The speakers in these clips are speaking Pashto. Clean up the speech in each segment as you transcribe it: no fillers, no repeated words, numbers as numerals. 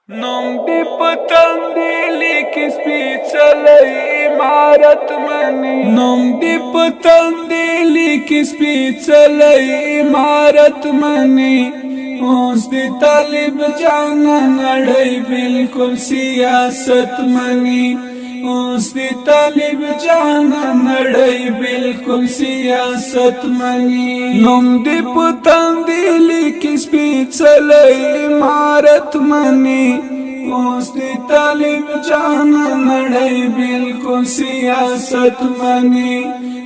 نوم دی پتندی لیکي سپیڅلی عمارت منی نوم دی پتندی لیکي سپیڅلی عمارت منی اوس دی طالب جان نړۍ بالکل سیاست منی اوس دی طالب جان نړۍ بالکل سیاست منی نوم دی پتندی لیکي سپیڅلی عمارت منی اوس دی طالب جان نړۍ بالکل سیاست منی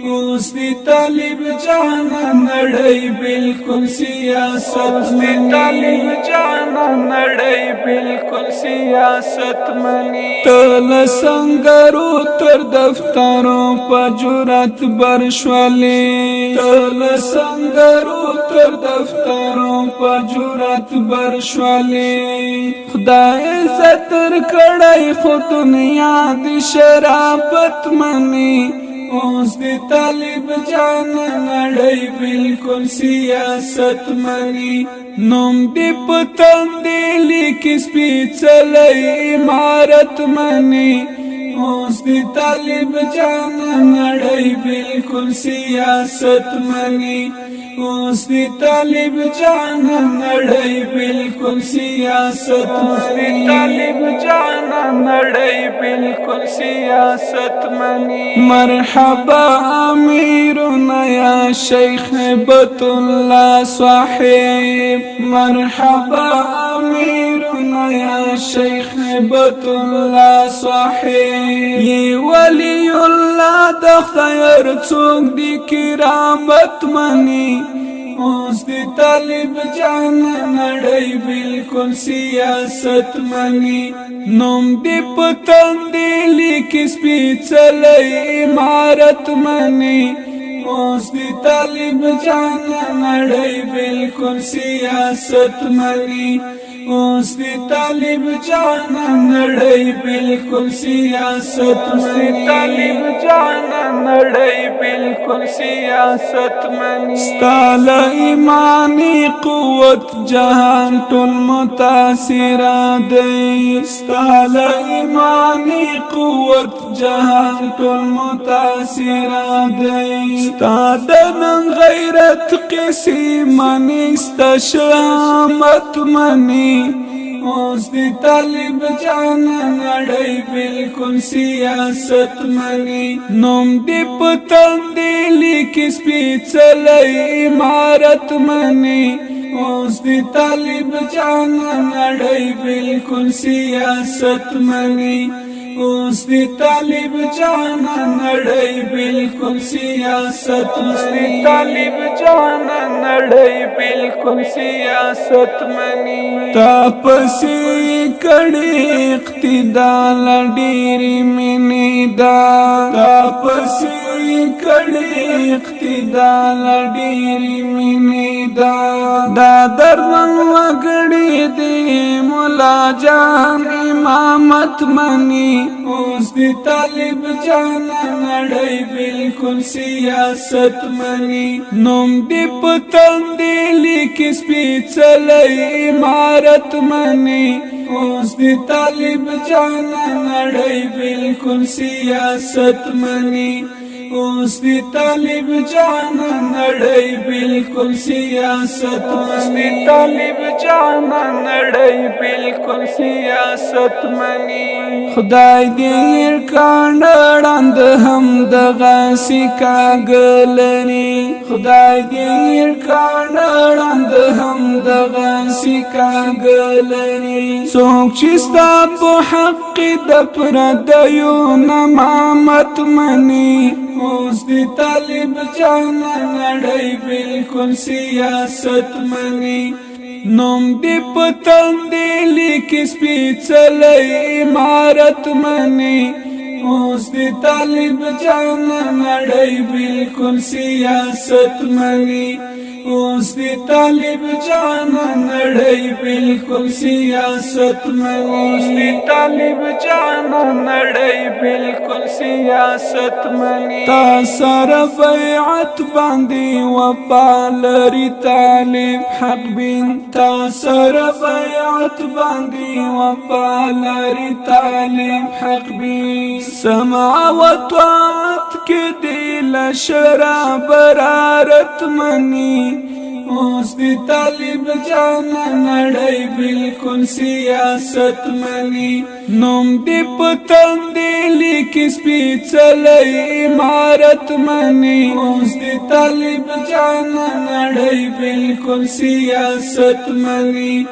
اوس دی طالب جان نړۍ بالکل سیاست منی طالب جان نړۍ بالکل سیاست منی تل سنگرو تر دفترو په جرأت برشولې تل سنگرو تر دفترو په جرأت برشولې خدای ستر کړای خو دنیا د شرافت منی اوس دی طالب جان نړۍ بالکل سیاست منی نوم دی پتندی لیکي سپیڅلی عمارت منی اوس دی طالب جان نړۍ بالکل سیاست منی اوس دی طالب جان نړۍ بالکل سیاست منی طالب جان نړۍ بالکل سیاست منی مرحبا امیرنا یا شیخ بیت الله صاحب مرحبا امیرنا یا شیخ بیت الله صاحب یہ ولی الله د خیر څوک دی کرامت منی اوس دی طالب جان نړۍ بالکل سیاست منی نوم دی پتندی لیکي سپیڅلی عمارت منی اوس دی طالب جان نړۍ بالکل سیاست منی اوس دی طالب جان نړۍ بالکل سیاست منی طالب جان نړۍ بالکل سیاست منی ستال ایمانی قوت جهان ټول متاثر دی ستال ایمانی قوت جهان ټول متاثر دی ستاد نن غیرت قسی منی استشامت منی اوس دی طالب جان نړۍ بالکل سیاست منی نوم دی پتندی لیکي سپیڅلی عمارت منی اوس دی طالب جان نړۍ بالکل سیاست منی اوس دی طالب جان نړۍ بالکل سیاست منی طالب جان نړۍ بالکل سیاست منی تاپسی کړي اقتدا لډيري منی دا تاپسی کړي اقتدا لډيري منی دا درن وګړي دی مولا جان امامت منی اوس دی طالب جان نړۍ بالکل سیاست منی نوم دی پتندی لیکي سپیڅلی عمارت منی اوس دی طالب جان نړۍ بالکل سیاست منی اوس دی طالب جان نړۍ بالکل سیاست منی طالب جان نړۍ بالکل سیاست منی خدای دې کاندړاند هم د غاسی کاګلنی خدای دې کاندړاند هم د غاسی کاګلنی څوک چې ستا په حق د پردیو نمامت منی اوس دی طالب جان نړۍ بالکل سیاست منی نوم دی پتندی لیکي سپیڅلی عمارت منی اوس دی طالب جان نړۍ بالکل سیاست منی اوس دی طالب جانا نړۍ بالکل سیاست منی اوس دی طالب جانا نړۍ بالکل سیاست منی تا سره بیعت باندې وفا لري طالب حق بین تا سره بیعت باندې وفا لري طالب حق بین سمع و طاعت کې دی لشرع برارت منی اوس دی طالب جانا نړۍ بالکل سیاست منی نوم دی پتن دی لیکي سپېڅلی عمارت منی اوس دی طالب جانا نړۍ بالکل سیاست منی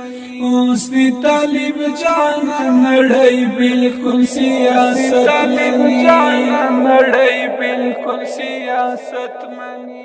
اوس دی طالب جانا نړۍ بالکل سیاست منی طالب جانا نړۍ بالکل سیاست منی